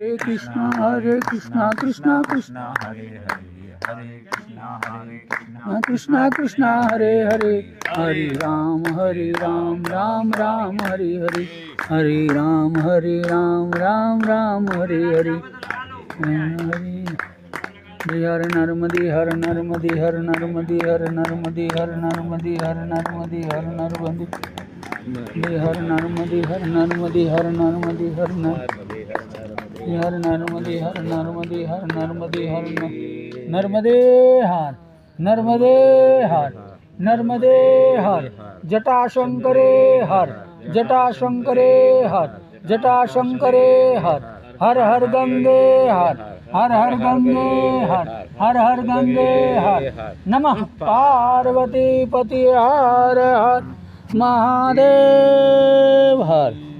हरे कृष्णा कृष्णा कृष्णा हरे हरे हरे कृष्णा कृष्णा कृष्णा हरे हरे हरे राम राम राम हरे हरे हरे राम राम राम हरे हरे हर नर्मदे हर नर्मदे हर नर्मदे हर नर्मदे हर नर्मदे हर नर्मदे हर नर्मदे हर नर्मदे हर नर्मदे हर नर्मदे हर नर्मदे हर नर्मदे हर नर्मदे हर नर्मदे हर नर्मदे हर नर्मदे हर नर्मदे हर जटाशंकरे हर जटाशंकरे हर जटाशंकरे हर हर हर गंगे हर गंगे हर गंगे हर नमः पार्वती पति हर हर महादेव हर